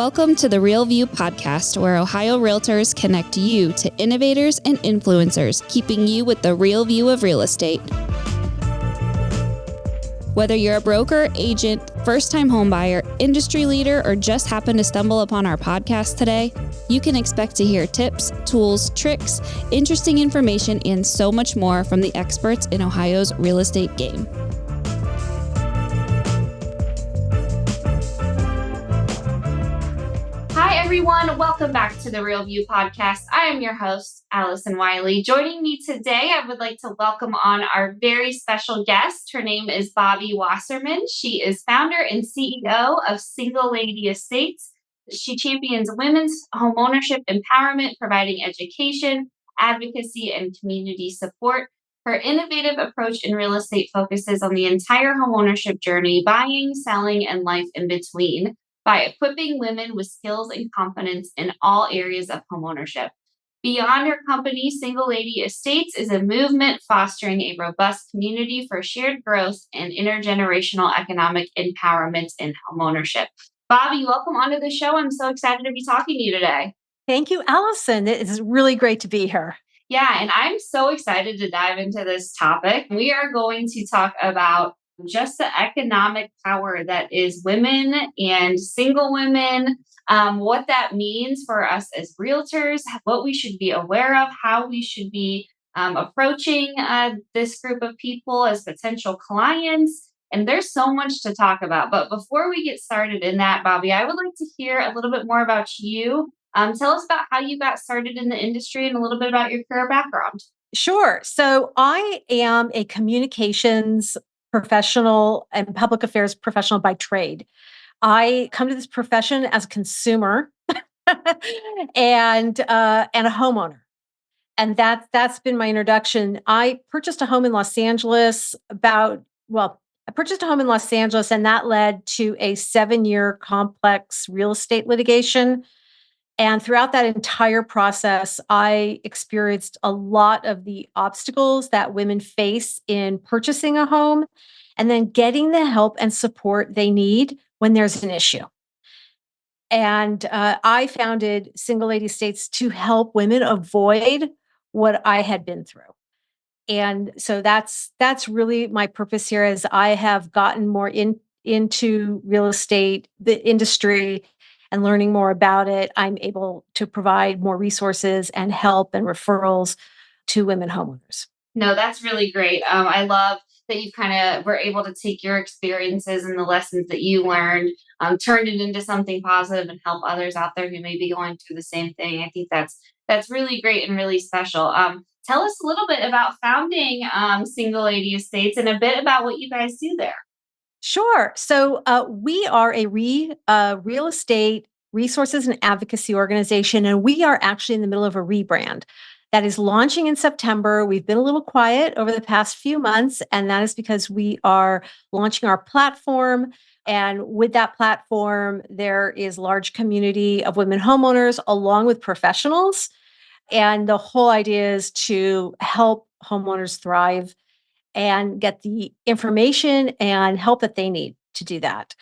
Welcome to the Real View podcast, where Ohio Realtors connect you to innovators and influencers, keeping you with the real view of real estate. Whether you're a broker, agent, first-time homebuyer, industry leader, or just happen to stumble upon our podcast today, you can expect to hear tips, tools, tricks, interesting information, and so much more from the experts in Ohio's real estate game. Hi, everyone. Welcome back to the Real View podcast. I am your host, Allison Wiley. Joining me today, I would like to welcome on our very special guest. Her name is Bobbie Wasserman. She is founder and CEO of Single Lady Estates. She champions women's homeownership empowerment, providing education, advocacy, and community support. Her innovative approach in real estate focuses on the entire homeownership journey, buying, selling, and life in between, by equipping women with skills and confidence in all areas of homeownership. Beyond her company, Single Lady Estates is a movement fostering a robust community for shared growth and intergenerational economic empowerment in homeownership. Bobbie, welcome onto the show. I'm so excited to be talking to you today. Thank you, Allison. It is really great to be here. Yeah, and I'm so excited to dive into this topic. We are going to talk about just the economic power that is women and single women, what that means for us as realtors, what we should be aware of, how we should be approaching this group of people as potential clients. And there's so much to talk about. But before we get started in that, Bobbie, I would like to hear a little bit more about you. Tell us about how you got started in the industry and a little bit about your career background. Sure. So I am a communications professional and public affairs professional by trade. I come to this profession as a consumer and a homeowner. And that's been my introduction. I purchased a home in Los Angeles and that led to a 7-year complex real estate litigation. And throughout that entire process, I experienced a lot of the obstacles that women face in purchasing a home and then getting the help and support they need when there's an issue. And I founded Single Lady Estates to help women avoid what I had been through. And so that's really my purpose here, as I have gotten more into real estate, the industry, and learning more about it. I'm able to provide more resources and help and referrals to women homeowners. No, that's really great. I love that you kind of were able to take your experiences and the lessons that you learned, turn it into something positive and help others out there who may be going through the same thing. I think that's really great and really special. Tell us a little bit about founding Single Lady Estates and a bit about what you guys do there. Sure. So we are a real estate resources and advocacy organization, and we are actually in the middle of a rebrand that is launching in September. We've been a little quiet over the past few months, and that is because we are launching our platform. And with that platform, there is a large community of women homeowners along with professionals. And the whole idea is to help homeowners thrive and get the information and help that they need to do that.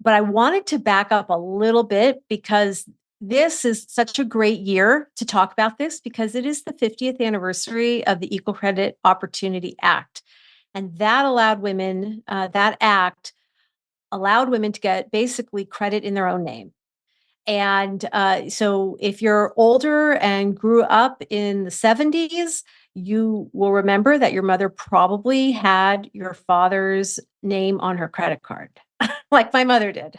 But I wanted to back up a little bit because this is such a great year to talk about this, because it is the 50th anniversary of the Equal Credit Opportunity Act. And that act allowed women to get basically credit in their own name. And so if you're older and grew up in the 70s, you will remember that your mother probably had your father's name on her credit card, like my mother did,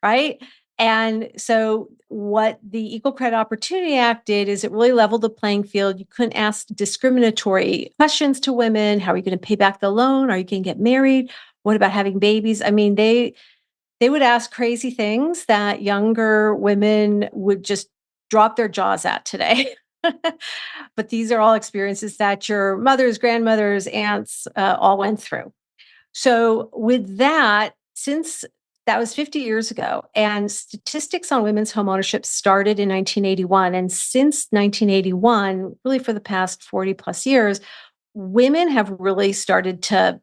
right? And so what the Equal Credit Opportunity Act did is it really leveled the playing field. You couldn't ask discriminatory questions to women. How are you going to pay back the loan? Are you going to get married? What about having babies? I mean, they would ask crazy things that younger women would just drop their jaws at today. But these are all experiences that your mothers, grandmothers, aunts all went through. So with that, since that was 50 years ago, and statistics on women's homeownership started in 1981. And since 1981, really for the past 40 plus years, women have really started to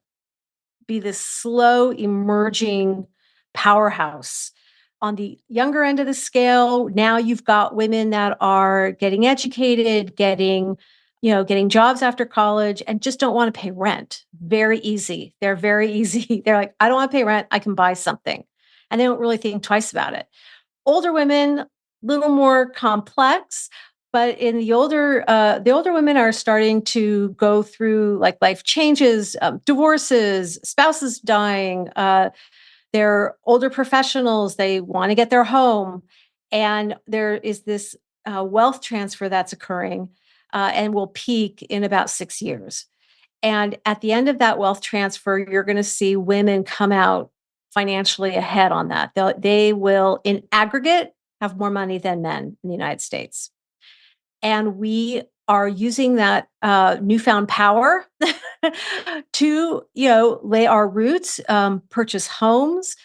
be this slow emerging powerhouse On the younger end of the scale, now you've got women that are getting educated, getting jobs after college and just don't want to pay rent. Very easy. They're very easy. They're like, I don't want to pay rent. I can buy something. And they don't really think twice about it. Older women, little more complex, but in the older women are starting to go through like life changes, divorces, spouses dying, they're older professionals, they want to get their home. And there is this wealth transfer that's occurring and will peak in about 6 years. And at the end of that wealth transfer, you're going to see women come out financially ahead on that. They will, in aggregate, have more money than men in the United States. And we are using that newfound power to, lay our roots, purchase homes.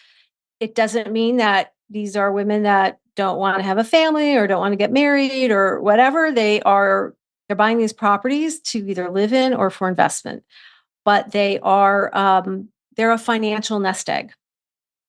It doesn't mean that these are women that don't want to have a family or don't want to get married or whatever. They're buying these properties to either live in or for investment. But they're a financial nest egg.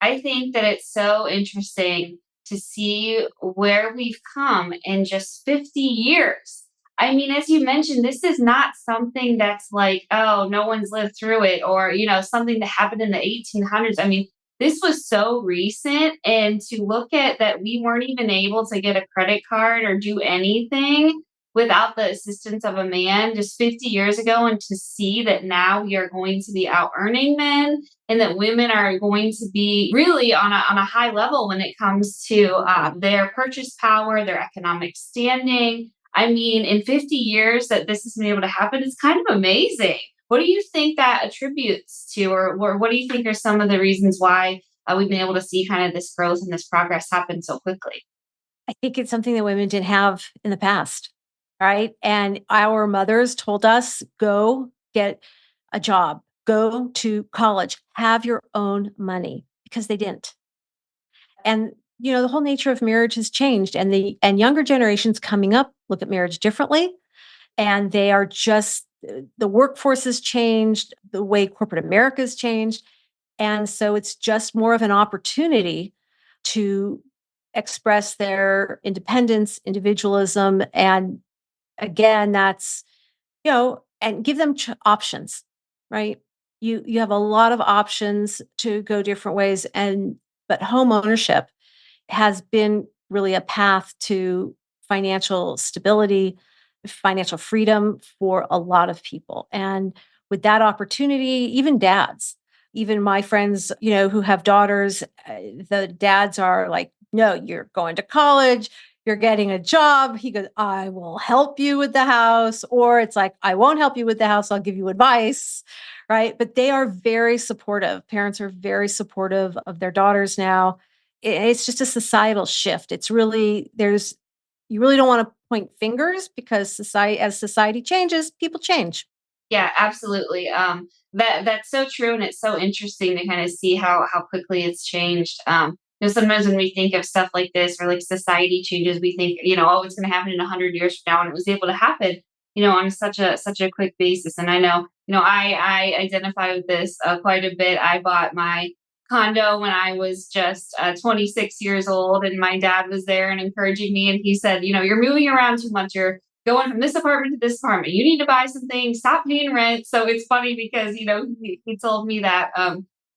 I think that it's so interesting to see where we've come in just 50 years. I mean, as you mentioned, this is not something that's like, oh, no one's lived through it or, something that happened in the 1800s. I mean, this was so recent. And to look at that, we weren't even able to get a credit card or do anything without the assistance of a man just 50 years ago. And to see that now we are going to be out earning men and that women are going to be really on a high level when it comes to their purchase power, their economic standing. I mean, in 50 years that this has been able to happen is kind of amazing. What do you think that attributes to, or what do you think are some of the reasons why we've been able to see kind of this growth and this progress happen so quickly? I think it's something that women didn't have in the past, right? And our mothers told us, go get a job, go to college, have your own money because they didn't. And the whole nature of marriage has changed and younger generations coming up look at marriage differently and they are just the workforce has changed, the way corporate America has changed. And so it's just more of an opportunity to express their independence, individualism. And again, that's, and give them options, right? You have a lot of options to go different ways. But home ownership has been really a path to financial stability, financial freedom for a lot of people. And with that opportunity, even dads, even my friends, who have daughters, the dads are like, no, you're going to college, you're getting a job. He goes, I will help you with the house. Or it's like, I won't help you with the house, I'll give you advice. Right. But they are very supportive. Parents are very supportive of their daughters now. It's just a societal shift. You really don't want to point fingers because as society changes, people change. Yeah, absolutely. That's so true, and it's so interesting to kind of see how quickly it's changed. Sometimes when we think of stuff like this or like society changes, we think, oh, it's going to happen in 100 years from now, and it was able to happen, on such a quick basis. And I know, I identify with this quite a bit. I bought my condo when I was just 26 years old, and my dad was there and encouraging me, and he said, you're moving around too much. You're going from this apartment to this apartment. You need to buy some things, stop paying rent. So it's funny because, he told me that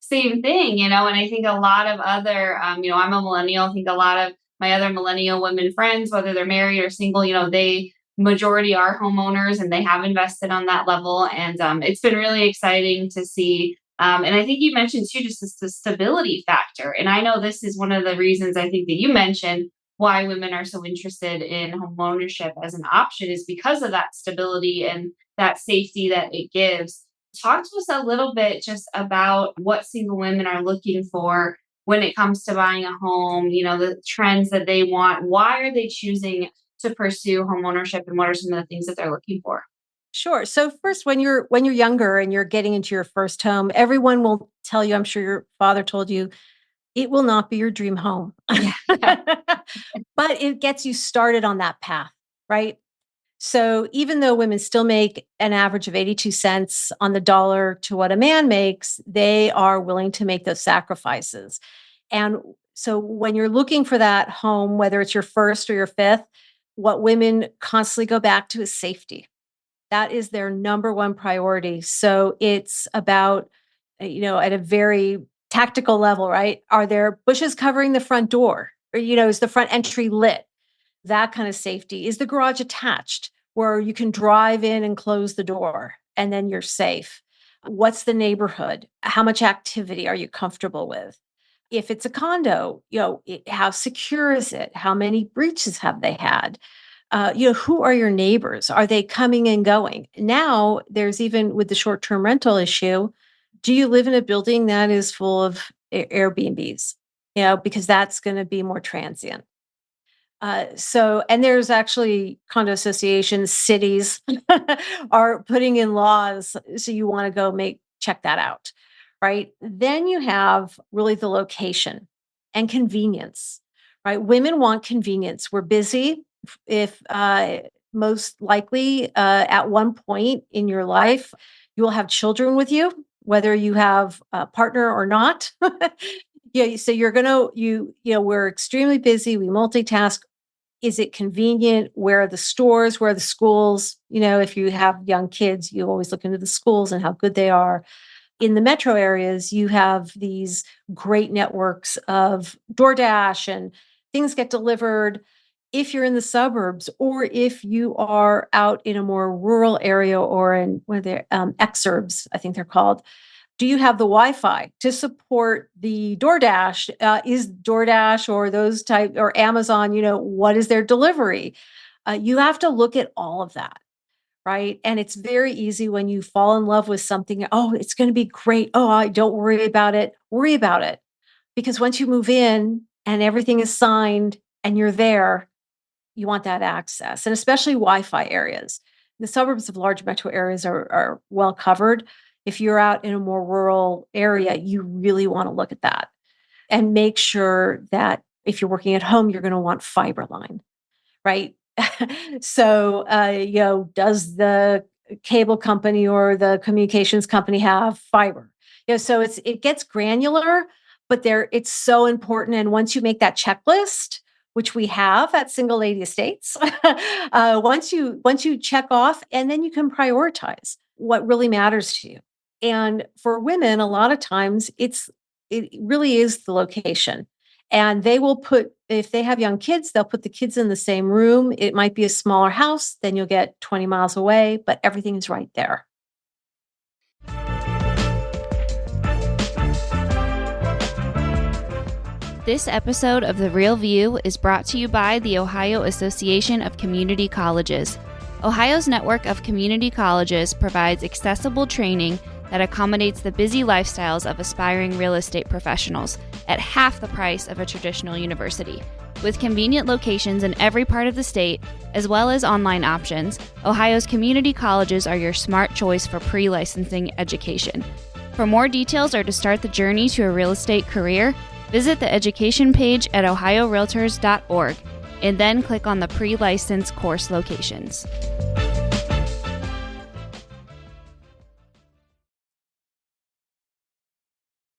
same thing, and I think a lot of other, I'm a millennial. I think a lot of my other millennial women friends, whether they're married or single, they majority are homeowners and they have invested on that level. And it's been really exciting to see. And I think you mentioned too, just the stability factor. And I know this is one of the reasons I think that you mentioned why women are so interested in home ownership as an option is because of that stability and that safety that it gives. Talk to us a little bit just about what single women are looking for when it comes to buying a home, the trends that they want. Why are they choosing to pursue home ownership and what are some of the things that they're looking for? Sure. So first, when you're younger and you're getting into your first home, everyone will tell you, I'm sure your father told you, it will not be your dream home. Yeah, yeah, But it gets you started on that path, right? So even though women still make an average of 82 cents on the dollar to what a man makes, they are willing to make those sacrifices. And so when you're looking for that home, whether it's your first or your fifth, what women constantly go back to is safety. That is their number one priority. So it's about, at a very tactical level, right? Are there bushes covering the front door? Or, is the front entry lit? That kind of safety. Is the garage attached where you can drive in and close the door and then you're safe? What's the neighborhood? How much activity are you comfortable with? If it's a condo, how secure is it? How many breaches have they had? Who are your neighbors? Are they coming and going? Now, there's even with the short term rental issue, do you live in a building that is full of Airbnbs? Because that's going to be more transient. And there's actually condo associations, cities are putting in laws. So you want to go check that out, right? Then you have really the location and convenience, right? Women want convenience. We're busy. If most likely at one point in your life, you will have children with you, whether you have a partner or not. Yeah, so we're extremely busy. We multitask. Is it convenient? Where are the stores? Where are the schools? If you have young kids, you always look into the schools and how good they are. In the metro areas, you have these great networks of DoorDash and things get delivered. If you're in the suburbs or if you are out in a more rural area or in where they're exurbs, I think they're called, do you have the Wi-Fi to support the DoorDash? Is DoorDash or those type or Amazon, what is their delivery? You have to look at all of that, right? And it's very easy when you fall in love with something. Oh, it's going to be great. Oh, I don't worry about it. Worry about it. Because once you move in and everything is signed and you're there, you want that access, and especially Wi-Fi areas. The suburbs of large metro areas are well covered. If you're out in a more rural area, you really want to look at that and make sure that if you're working at home, you're going to want fiber line, right? So, does the cable company or the communications company have fiber? So it gets granular, but it's so important. And once you make that checklist, which we have at Single Lady Estates, once you check off, and then you can prioritize what really matters to you. And for women, a lot of times it really is the location. And they will if they have young kids, they'll put the kids in the same room. It might be a smaller house, then you'll get 20 miles away, but everything is right there. This episode of The Real View is brought to you by the Ohio Association of Community Colleges. Ohio's network of community colleges provides accessible training that accommodates the busy lifestyles of aspiring real estate professionals at half the price of a traditional university. With convenient locations in every part of the state, as well as online options, Ohio's community colleges are your smart choice for pre-licensing education. For more details or to start the journey to a real estate career, visit the education page at ohiorealtors.org and then click on the pre-license course locations.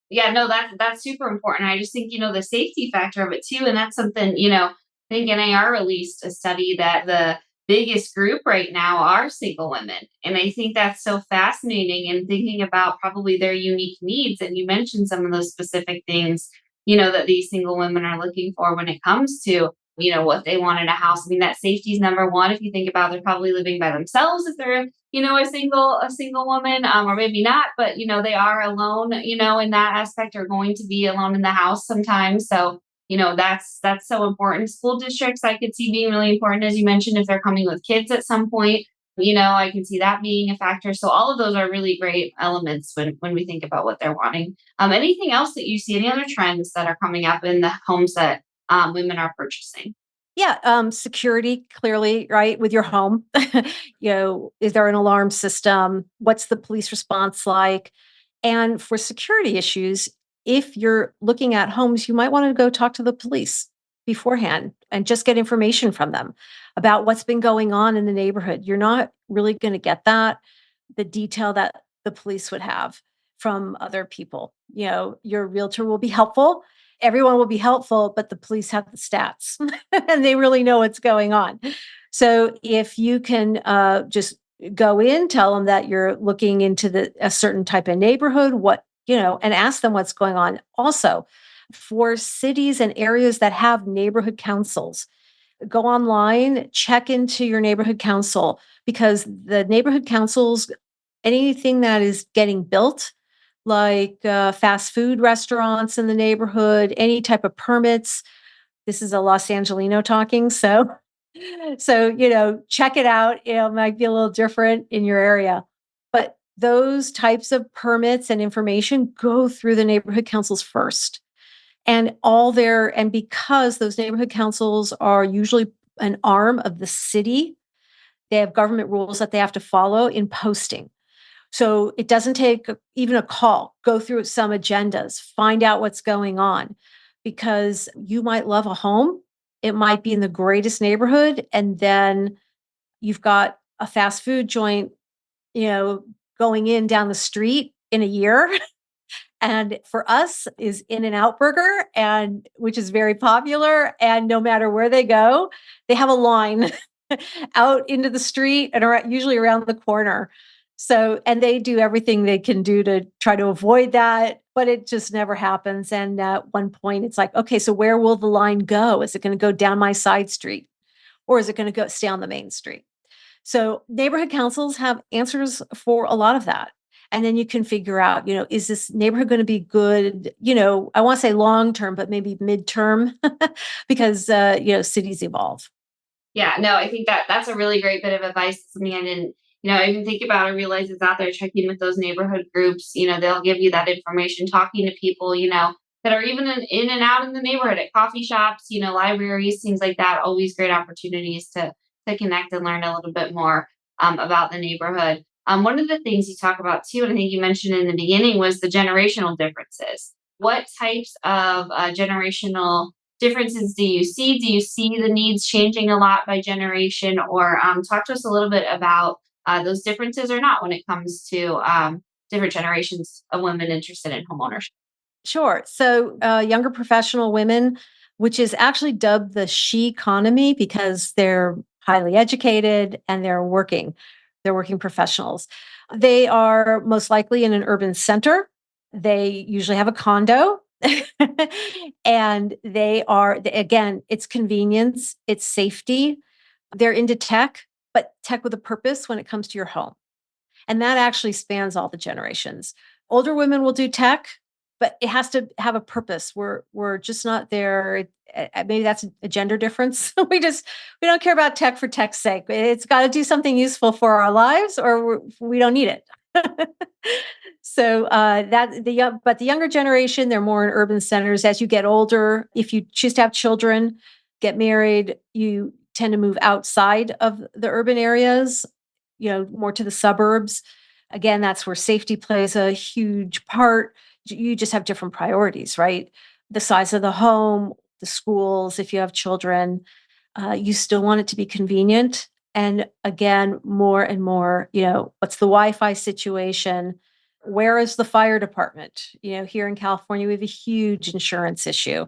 Yeah, no, that's super important. I just think, the safety factor of it too. And that's something, I think NAR released a study that the biggest group right now are single women. And I think that's so fascinating and thinking about probably their unique needs. And you mentioned some of those specific things, that these single women are looking for when it comes to, what they want in a house. I mean, that safety is number one. If you think about, they're probably living by themselves if they're a single woman, or maybe not, but they are alone, in that aspect, or going to be alone in the house sometimes. So, that's so important. School districts I could see being really important, as you mentioned, if they're coming with kids at some point. I can see that being a factor. So all of those are really great elements when we think about what they're wanting. Anything else that you see, any other trends that are coming up in the homes that women are purchasing? Yeah, security clearly, right, with your home. Is there an alarm system? What's the police response like? And for security issues, if you're looking at homes, you might want to go talk to the police beforehand and just get information from them about what's been going on in the neighborhood. You're not really going to get the detail that the police would have from other people. Your realtor will be helpful Everyone will be helpful, but the police have the stats and they really know what's going on. So if you can just go in, tell them that you're looking into a certain type of neighborhood, and ask them what's going on. Also, for cities and areas that have neighborhood councils, go online, check into your neighborhood council, because the neighborhood councils, anything that is getting built, like fast food restaurants in the neighborhood, any type of permits. This is a Los Angelino talking, so check it out. It might be a little different in your area, but those types of permits and information go through the neighborhood councils first. And because those neighborhood councils are usually an arm of the city, they have government rules that they have to follow in posting. So it doesn't take even a call. Go through some agendas, find out what's going on, because you might love a home. It might be in the greatest neighborhood, and then you've got a fast food joint, going in down the street in a year. And for us is In-N-Out Burger, and which is very popular. And no matter where they go, they have a line out into the street and usually around the corner. So, and they do everything they can do to try to avoid that, but it just never happens. And at one point, it's like, okay, so where will the line go? Is it going to go down my side street, or is it going to stay on the main street? So neighborhood councils have answers for a lot of that. And then you can figure out, is this neighborhood going to be good? I want to say long term, but maybe midterm, because cities evolve. Yeah, no, I think that's a really great bit of advice. It's something I didn't, even think about or realize it's out there. Checking with those neighborhood groups, they'll give you that information, talking to people, that are even in and out in the neighborhood at coffee shops, libraries, things like that. Always great opportunities to connect and learn a little bit more about the neighborhood. One of the things you talk about too, and I think you mentioned in the beginning, was the generational differences. What types of generational differences do you see? Do you see the needs changing a lot by generation? Or talk to us a little bit about those differences or not when it comes to different generations of women interested in homeownership. Sure. So younger professional women, which is actually dubbed the she economy because they're highly educated and they're working professionals. They are most likely in an urban center. They usually have a condo. And again, it's convenience, it's safety. They're into tech, but tech with a purpose when it comes to your home. And that actually spans all the generations. Older women will do tech, but it has to have a purpose. We're just not there. Maybe that's a gender difference. We don't care about tech for tech's sake. It's got to do something useful for our lives, or we don't need it. So but the younger generation, they're more in urban centers. As you get older, if you choose to have children, get married, you tend to move outside of the urban areas, more to the suburbs. Again, that's where safety plays a huge part. You just have different priorities, right? The size of the home, the schools, if you have children, you still want it to be convenient. And again, more and more, what's the Wi-Fi situation? Where is the fire department? Here in California, we have a huge insurance issue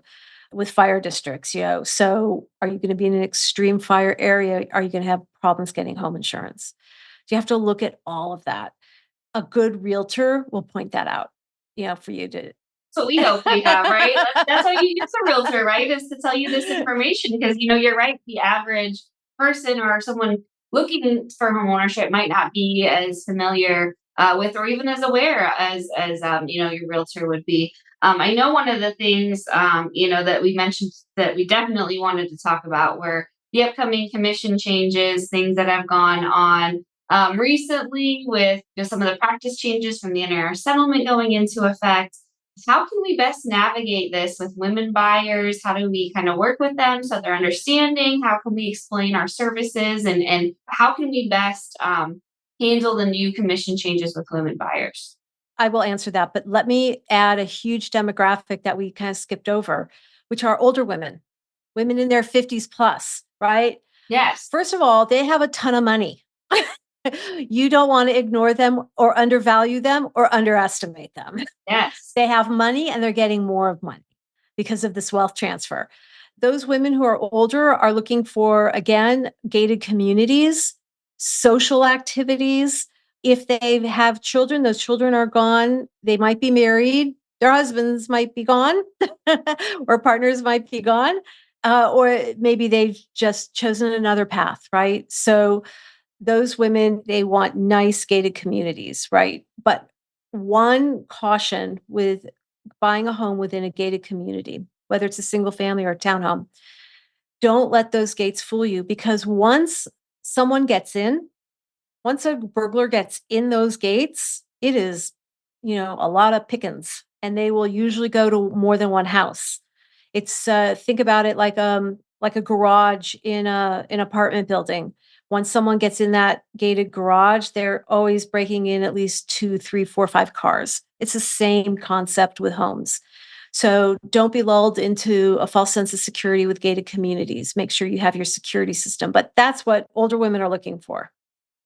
with fire districts, So are you going to be in an extreme fire area? Are you going to have problems getting home insurance? So you have to look at all of that. A good realtor will point that out, for you to. So we hope we have, right? That's why you use a realtor, right? Is to tell you this information because you're right. The average person or someone looking for homeownership might not be as familiar with or even as aware as your realtor would be. I know one of the things that we mentioned that we definitely wanted to talk about were the upcoming commission changes, things that have gone on recently with some of the practice changes from the NAR settlement going into effect. How can we best navigate this with women buyers? How do we kind of work with them so they're understanding? How can we explain our services and how can we best handle the new commission changes with women buyers? I will answer that, but let me add a huge demographic that we kind of skipped over, which are older women in their 50s plus, right? Yes. First of all, they have a ton of money. You don't want to ignore them or undervalue them or underestimate them. Yes. They have money and they're getting more of money. because of this wealth transfer. Those women who are older are looking for, again, gated communities, social activities. If they have children, those children are gone. They might be married. Their husbands might be gone or partners might be gone. Or maybe they've just chosen another path, right? So those women, they want nice gated communities, right? But one caution with buying a home within a gated community, whether it's a single family or a townhome, don't let those gates fool you, because someone gets in, once a burglar gets in those gates, it is, a lot of pickings, and they will usually go to more than one house. It's think about it like a garage in an apartment building. Once someone gets in that gated garage, they're always breaking in at least 2, 3, 4, 5 cars. It's the same concept with homes. So don't be lulled into a false sense of security with gated communities. Make sure you have your security system. But that's what older women are looking for.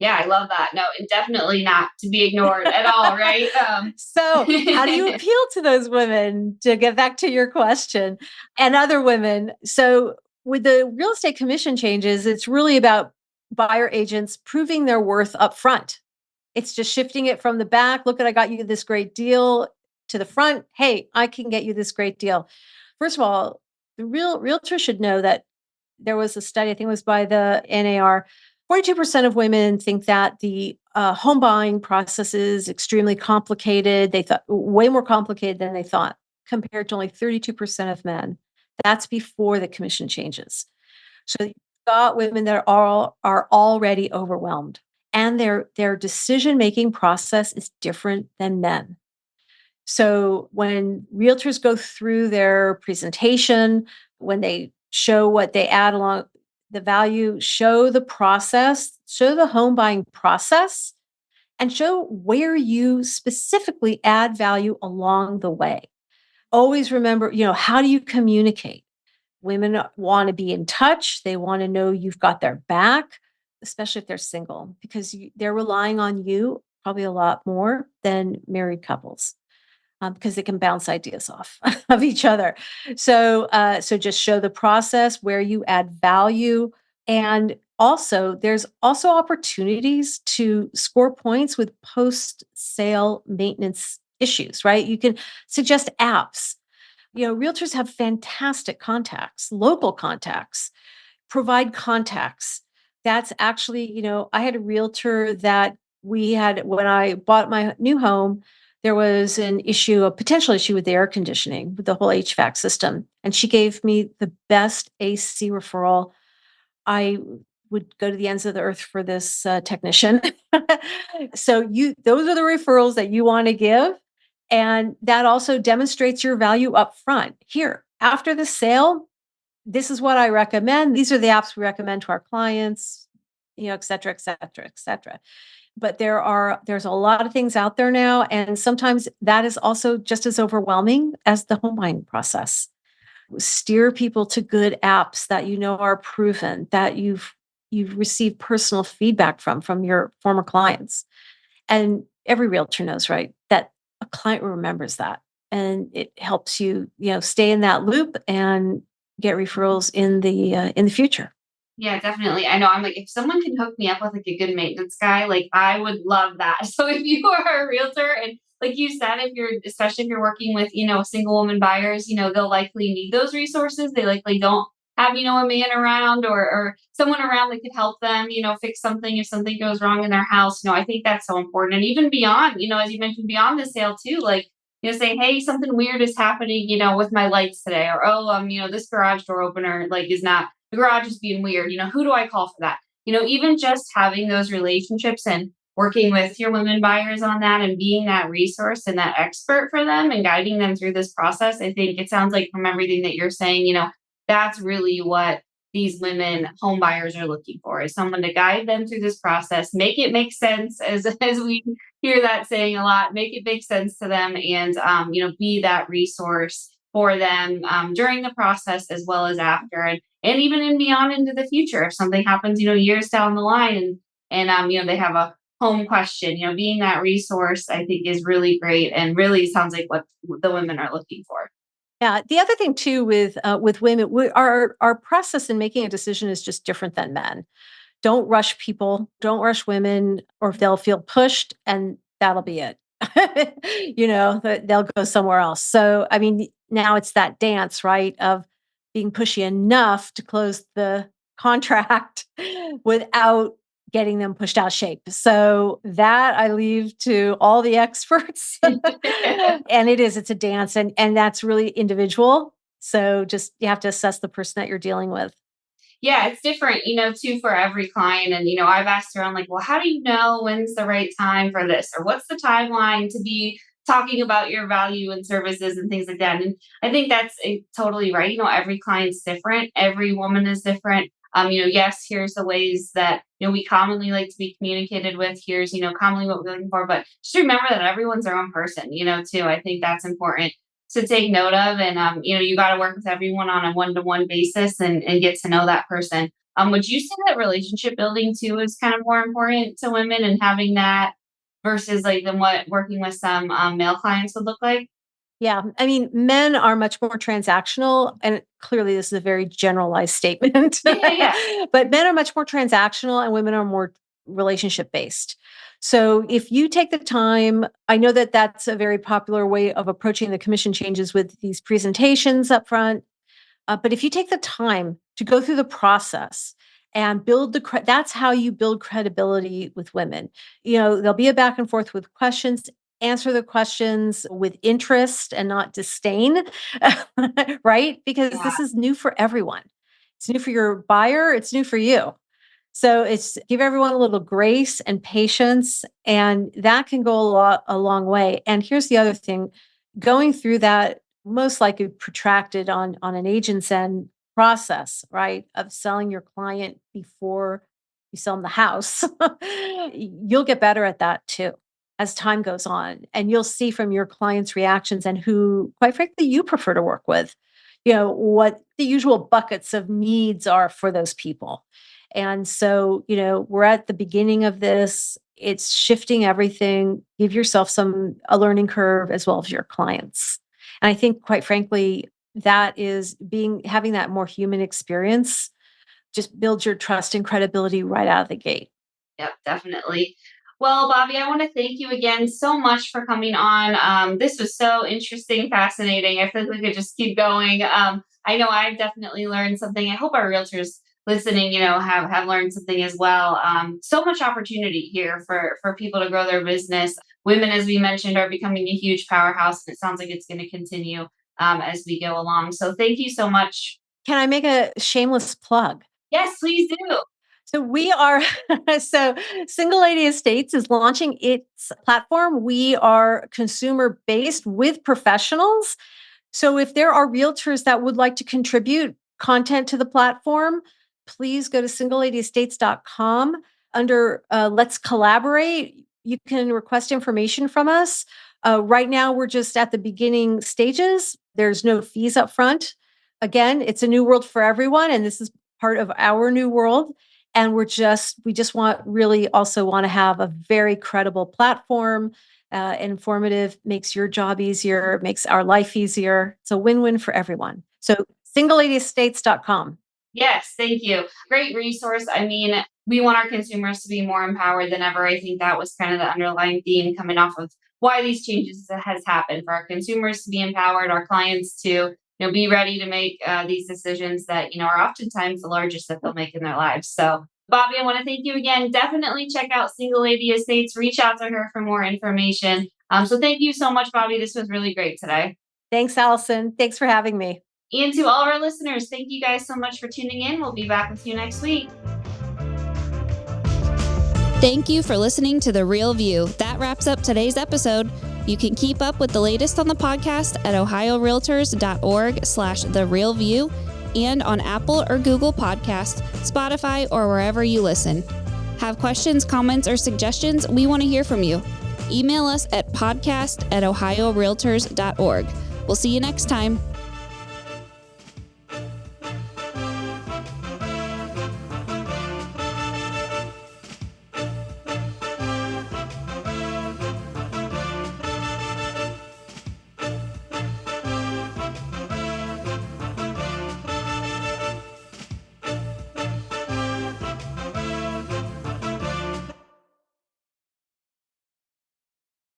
Yeah, I love that. No, and definitely not to be ignored at all, right? So, how do you appeal to those women, to get back to your question, and other women? So, with the real estate commission changes, it's really about buyer agents proving their worth up front. It's just shifting it from the back. Look, I got you this great deal, to the front. Hey, I can get you this great deal. First of all, the realtor should know that there was a study, I think it was by the NAR. 42% of women think that the home buying process is extremely complicated. They thought way more complicated than they thought, compared to only 32% of men. That's before the commission changes. So you've got women that are already overwhelmed, and their decision-making process is different than men. So when realtors go through their presentation, when they show what they add along the value, show the process, show the home buying process, and show where you specifically add value along the way. Always remember, how do you communicate? Women want to be in touch. They want to know you've got their back, especially if they're single, because they're relying on you probably a lot more than married couples, because they can bounce ideas off of each other. So just show the process where you add value. And also, there's also opportunities to score points with post-sale maintenance issues, right? You can suggest apps. Realtors have fantastic contacts, local contacts, provide contacts. That's actually, I had a realtor that we had, when I bought my new home, there was a potential issue with the air conditioning, with the whole HVAC system. And she gave me the best AC referral. I would go to the ends of the earth for this technician. So those are the referrals that you want to give. And that also demonstrates your value up front. Here, after the sale, this is what I recommend. These are the apps we recommend to our clients, et cetera, et cetera, et cetera. But there's a lot of things out there now. And sometimes that is also just as overwhelming as the home buying process. Steer people to good apps that are proven, that you've received personal feedback from your former clients. And every realtor knows, right, that a client remembers that. And it helps you, stay in that loop and get referrals in the future. Yeah, definitely. I know. I'm like, if someone can hook me up with like a good maintenance guy, like I would love that. So if you are a realtor, and like you said, especially if you're working with, single woman buyers, they'll likely need those resources. They likely don't have, a man around, or someone around that could help them, fix something if something goes wrong in their house. I think that's so important. And even beyond, as you mentioned, beyond the sale too, like, saying, hey, something weird is happening, with my lights today, or, oh, this garage door opener, like, is not, the garage is being weird. Who do I call for that? Even just having those relationships and working with your women buyers on that, and being that resource and that expert for them and guiding them through this process. I think it sounds like, from everything that you're saying, that's really what these women home buyers are looking for, is someone to guide them through this process, make it make sense, as we hear that saying a lot, make it make sense to them, and be that resource for them during the process as well as after, and even in beyond into the future. If something happens, years down the line, and they have a home question, being that resource, I think, is really great, and really sounds like what the women are looking for. Yeah. The other thing too with women, our process in making a decision is just different than men. Don't rush people. Don't rush women, or they'll feel pushed, and that'll be it. They'll go somewhere else. So, I mean, now it's that dance, right, of being pushy enough to close the contract without getting them pushed out of shape. So that I leave to all the experts. And it's a dance, and that's really individual. So just you have to assess the person that you're dealing with. Yeah, it's different, too, for every client. And, I've asked around, like, well, how do you know when's the right time for this? Or what's the timeline to be talking about your value and services and things like that? And I think that's totally right. Every client's different. Every woman is different. Yes, here's the ways that, we commonly like to be communicated with. Here's, commonly what we're looking for. But just remember that everyone's their own person, too. I think that's important to take note of. And, you got to work with everyone on a one-to-one basis and get to know that person. Would you say that relationship building too is kind of more important to women and having that versus like than what working with some male clients would look like? Yeah. I mean, men are much more transactional. And clearly, this is a very generalized statement. Yeah. But men are much more transactional and women are more relationship based. So if you take the time, I know that that's a very popular way of approaching the commission changes with these presentations up front. But if you take the time to go through the process and build that's how you build credibility with women. There'll be a back and forth with questions. Answer the questions with interest and not disdain, right? Because Yeah. this is new for everyone. It's new for your buyer. It's new for you. So it's give everyone a little grace and patience, and that can go a long way. And here's the other thing: going through that most likely protracted on an agent's end process, right, of selling your client before you sell them the house. You'll get better at that too as time goes on, and you'll see from your clients' reactions and who, quite frankly, you prefer to work with. What the usual buckets of needs are for those people. And so, we're at the beginning of this. It's shifting everything. Give yourself a learning curve as well as your clients. And I think, quite frankly, that is having that more human experience just builds your trust and credibility right out of the gate. Yep, definitely. Well, Bobbie, I want to thank you again so much for coming on. This was so interesting, fascinating. I feel like we could just keep going. I know I've definitely learned something. I hope our realtors listening, have learned something as well. So much opportunity here for people to grow their business. Women, as we mentioned, are becoming a huge powerhouse, and it sounds like it's going to continue as we go along. So thank you so much. Can I make a shameless plug? Yes, please do. So we are, so Single Lady Estates is launching its platform. We are consumer based with professionals. So if there are realtors that would like to contribute content to the platform, please go to singleladyestates.com under Let's Collaborate. You can request information from us. Right now, we're just at the beginning stages. There's no fees up front. Again, it's a new world for everyone, and this is part of our new world. And we just also want to have a very credible platform, informative, makes your job easier, makes our life easier. It's a win-win for everyone. So singleladyestates.com. Yes, thank you. Great resource. I mean, we want our consumers to be more empowered than ever. I think that was kind of the underlying theme coming off of why these changes has happened, for our consumers to be empowered, our clients to be ready to make these decisions that are oftentimes the largest that they'll make in their lives. So, Bobbie, I want to thank you again. Definitely check out Single Lady Estates. Reach out to her for more information. So thank you so much, Bobbie. This was really great today. Thanks, Allison. Thanks for having me. And to all of our listeners, thank you guys so much for tuning in. We'll be back with you next week. Thank you for listening to The Real View. That wraps up today's episode. You can keep up with the latest on the podcast at ohiorealtors.org/therealview and on Apple or Google Podcasts, Spotify, or wherever you listen. Have questions, comments, or suggestions? We want to hear from you. Email us at podcast@ohiorealtors.org. We'll see you next time.